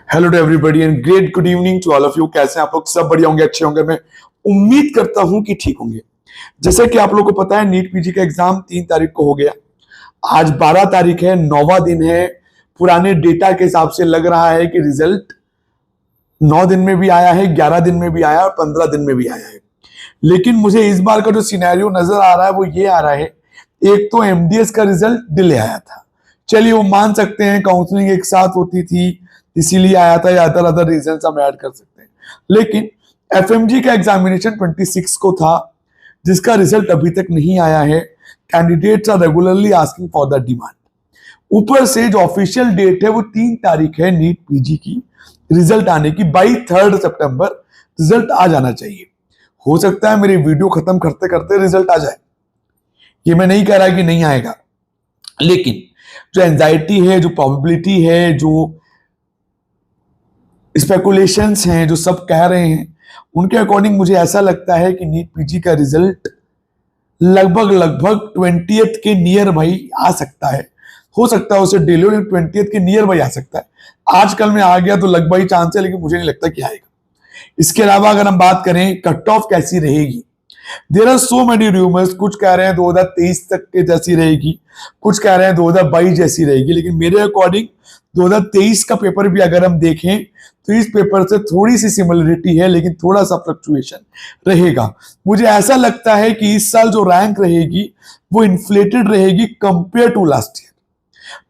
Hello to everybody and great good evening to all of you. कैसे हैं आप लोग? सब बढ़िया होंगे, अच्छे होंगे। मैं उम्मीद करता हूं कि ठीक होंगे। जैसे कि आप लोगों को पता है, नीट पीजी का एग्जाम 3 तारीख को हो गया। आज 12 तारीख है, 9वां दिन है। पुराने डेटा के हिसाब से लग रहा है कि रिजल्ट 9 दिन में भी आया है, 11 दिन में भी आया और 15 दिन में भी आया है। लेकिन मुझे इस बार का जो सिनेरियो नजर आ रहा है वो ये आ रहा है, एक तो एमडीएस का रिजल्ट डिले आया था। चलिए वो मान सकते हैं, काउंसलिंग एक साथ होती थी इसीलिए आया था, या अदर अदर रीजन हम ऐड कर सकते हैं। लेकिन एफएमजी का एग्जामिनेशन 26 को था, जिसका रिजल्ट अभी तक नहीं आया है। Candidates are regularly asking for the demand. ऊपर से जो ऑफिशियल डेट है वो 3 तारीख है नीट पीजी की रिजल्ट आने की। बाई 3 सितंबर रिजल्ट आ जाना चाहिए। हो सकता है मेरी वीडियो खत्म करते करते रिजल्ट आ जाए, ये मैं नहीं कह रहा कि नहीं आएगा। लेकिन जो एंजाइटी है, जो प्रोबेबिलिटी है, जो स्पेकुलेशंस हैं, जो सब कह रहे हैं, उनके अकॉर्डिंग मुझे ऐसा लगता है कि नीट पीजी का रिजल्ट लगभग 20th के नियर भाई आ सकता है। हो सकता है उसे डिले, 20th के नियर भाई आ सकता है। आजकल में आ गया तो लगभग ही चांस है, लेकिन मुझे नहीं लगता कि आएगा। इसके अलावा अगर हम बात करें कट ऑफ कैसी रहेगी, there are so many rumours. कुछ कह रहे हैं 2023 तक के जैसी रहेगी, कुछ कह रहे हैं 2022 जैसी रहेगी। लेकिन मेरे अकॉर्डिंग 2023 का पेपर भी अगर हम देखें तो इस पेपर से थोड़ी सी सिमिलरिटी है, लेकिन थोड़ा सा फ्लक्चुएशन रहेगा। मुझे ऐसा लगता है कि इस साल जो रैंक रहेगी वो इन्फ्लेटेड रहेगी कंपेयर टू लास्ट ईयर।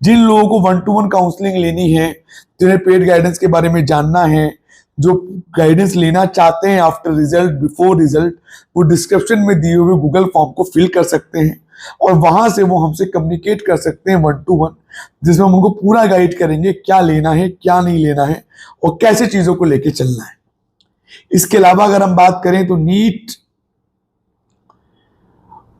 जिन लोगों को 1-to-1 काउंसलिंग लेनी है, जिन्हें पेड गाइडेंस के बारे में जानना है, जो गाइडेंस लेना चाहते हैं आफ्टर रिजल्ट, बिफोर रिजल्ट, वो डिस्क्रिप्शन में दिए हुए गूगल फॉर्म को फिल कर सकते हैं और वहां से वो हमसे कम्युनिकेट कर सकते हैं 1-to-1, जिसमें हम उनको पूरा गाइड करेंगे क्या लेना है, क्या नहीं लेना है और कैसे चीजों को लेके चलना है। इसके अलावा अगर हम बात करें तो नीट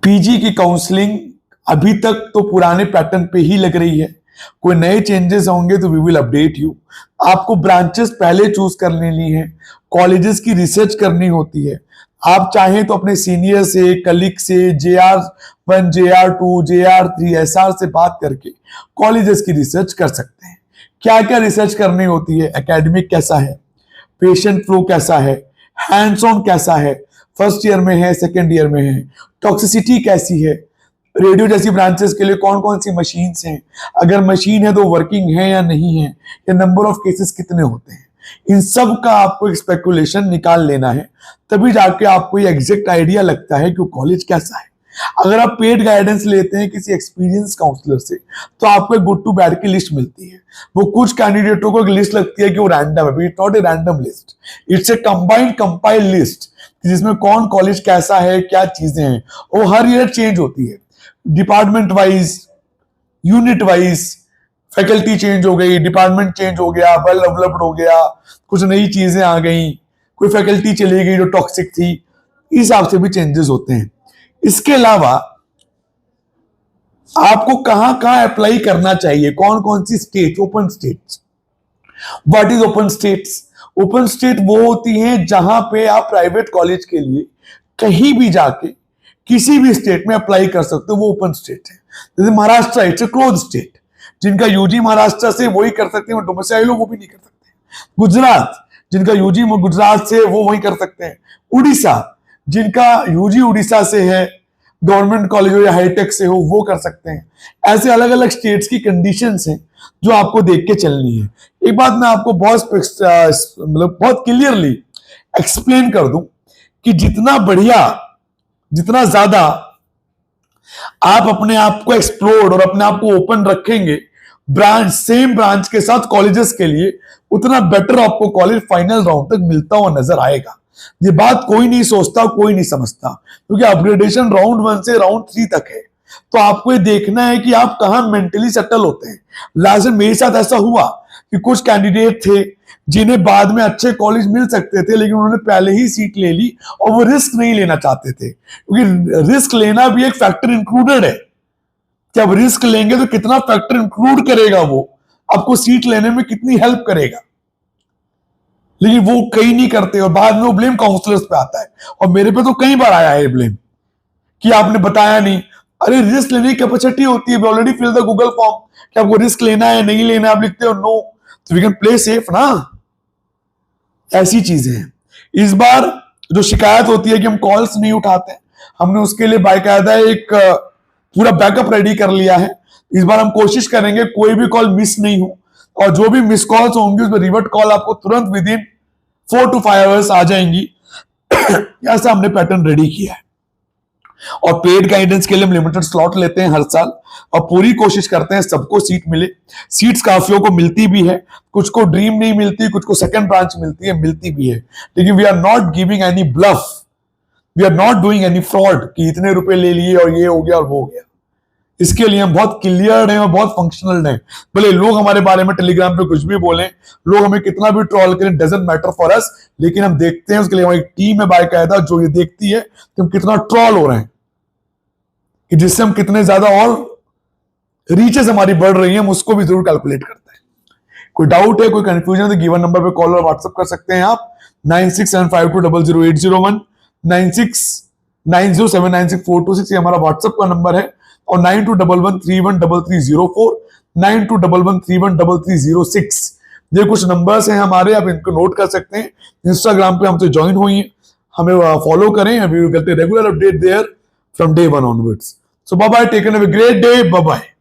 पीजी की काउंसलिंग अभी तक तो पुराने पैटर्न पे ही लग रही है। कोई नए चेंजेस होंगे तो वी विल अपडेट यू। आपको ब्रांचेस पहले चूज कर लेनी है, कॉलेजेस की रिसर्च करनी होती है। आप चाहें तो अपने सीनियर से, कलीग से, JR1, JR2, JR3, SR से बात करके कॉलेजेस की रिसर्च कर सकते हैं। क्या क्या रिसर्च करनी होती है? एकेडमिक कैसा है, पेशेंट फ्लो कैसा है, हैंड्स ऑन कैसा है, फर्स्ट ईयर में है, सेकेंड ईयर में है, टॉक्सिसिटी कैसी है, रेडियो जैसी ब्रांचेस के लिए कौन कौन सी मशीन्स हैं, अगर मशीन है तो वर्किंग है या नहीं है, या नंबर ऑफ केसेस कितने होते हैं। इन सब का आपको एक स्पेकुलेशन निकाल लेना है, तभी जाके आपको ये एग्जैक्ट आइडिया लगता है कि कॉलेज कैसा है। अगर आप पेड गाइडेंस लेते हैं किसी एक्सपीरियंस काउंसलर से तो आपको गुड टू बैड की लिस्ट मिलती है। वो कुछ कैंडिडेटों को एक लिस्ट लगती है कि वो रैंडम है, it's not a random list, it's a combined compiled list, जिसमें कौन कॉलेज कैसा है, क्या चीजें हैं। वो हर ईयर चेंज होती है, department wise, unit wise. Faculty change हो गई, डिपार्टमेंट चेंज हो गया, वेल डेवलप्ड हो गया, कुछ नई चीजें आ गई, कोई फैकल्टी चली गई जो टॉक्सिक थी, इस हिसाब से भी चेंजेस होते हैं। इसके अलावा आपको कहां कहां अप्लाई करना चाहिए, कौन कौन सी state, open states. What is open states? Open state वो होती हैं जहां पे आप प्राइवेट कॉलेज के लिए कहीं भी जाके किसी भी स्टेट में अप्लाई कर सकते हो, वो ओपन स्टेट है। जैसे Maharashtra, it's a close state, जिनका यूजी महाराष्ट्र से वही कर सकते हैं, डोमिसाइल वो भी नहीं कर सकते। गुजरात, जिनका यूजी गुजरात से वो वही कर सकते हैं। उड़ीसा, जिनका यूजी उड़ीसा से है, गवर्नमेंट कॉलेज हो या हाईटेक से हो, वो कर सकते हैं। ऐसे अलग अलग स्टेट्स की कंडीशंस हैं जो आपको देख के चलनी है। एक बात मैं आपको बहुत क्लियरली एक्सप्लेन कर दूं कि जितना बढ़िया, जितना ज्यादा आप अपने आप को एक्सप्लोर और अपने आप को ओपन रखेंगे ब्रांच, सेम ब्रांच के साथ कॉलेजेस के लिए, उतना बेटर आपको कॉलेज फाइनल राउंड तक मिलता हुआ नजर आएगा। ये बात कोई नहीं सोचता, कोई नहीं समझता, क्योंकि अपग्रेडेशन राउंड 1 से राउंड 3 तक है। तो आपको ये देखना है कि आप कहां मेंटली सेटल होते हैं। लास्ट मेरे साथ ऐसा हुआ कि कुछ कैंडिडेट थे जिन्हें बाद में अच्छे कॉलेज मिल सकते थे, लेकिन उन्होंने पहले ही सीट ले ली और वो रिस्क नहीं लेना चाहते थे, क्योंकि रिस्क लेना भी एक फैक्टर इंक्लूडेड है कि अब रिस्क लेंगे तो कितना फैक्टर इंक्लूड करेगा, वो आपको सीट लेने में कितनी हेल्प करेगा। लेकिन वो कई नहीं करते और बाद में वो ब्लेम काउंसलर्स पे आता है। और मेरे पे तो कई बार आया है ब्लेम कि आपने बताया नहीं। अरे रिस्क लेने की कैपेसिटी होती है, already fill the Google form कि आपको रिस्क लेना है नहीं लेना, आप लिखते हो नो, तो वी कैन प्ले सेफ ना, ऐसी चीजें हैं। इस बार जो शिकायत होती है कि हम कॉल्स नहीं उठाते, हमने उसके लिए बाकायदा एक पूरा बैकअप रेडी कर लिया है। इस बार हम कोशिश करेंगे कोई भी कॉल मिस नहीं हो, और जो भी मिस कॉल्स होंगी उसमें रिवर्ट कॉल आपको तुरंत विद इन 4 to 5 आवर्स आ जाएंगी। ऐसा हमने पैटर्न रेडी किया है। और पेड गाइडेंस के लिए हम लिमिटेड स्लॉट लेते हैं हर साल, और पूरी कोशिश करते हैं सबको सीट मिले। सीट्स काफियों को मिलती भी है, कुछ को ड्रीम नहीं मिलती, कुछ को सेकंड ब्रांच मिलती है, मिलती भी है। लेकिन we are not giving any bluff, we are not doing any fraud कि इतने रुपए ले लिए और ये हो गया और वो हो गया। इसके लिए हम बहुत क्लियर हैं और बहुत फंक्शनल हैं। भले लोग हमारे बारे में टेलीग्राम पे कुछ भी बोलें, लोग हमें कितना भी ट्रोल करें, डजंट मैटर फॉर अस, लेकिन हम देखते हैं, उसके लिए हमारी टीम है बाकायदा जो ये देखती है कि हम कितना ट्रोल हो रहे हैं, कि जिससे हम कितने ज्यादा और रीचेस हमारी बढ़ रही है, हम उसको भी जरूर कैलकुलेट करते हैं। कोई डाउट है, कोई कंफ्यूजन है, गिवन नंबर पे कॉल और व्हाट्सएप कर सकते हैं आप 9675200801, 9690796426 ये हमारा व्हाट्सएप का नंबर है, और 9211313304, 9211313306 ये कुछ नंबर्स हैं हमारे, आप इनको नोट कर सकते हैं। इंस्टाग्राम पे हमसे ज्वाइन हुई, हमें फॉलो करें, we will get regular update there from day one onwards. So bye bye, take care, have a great day, bye bye.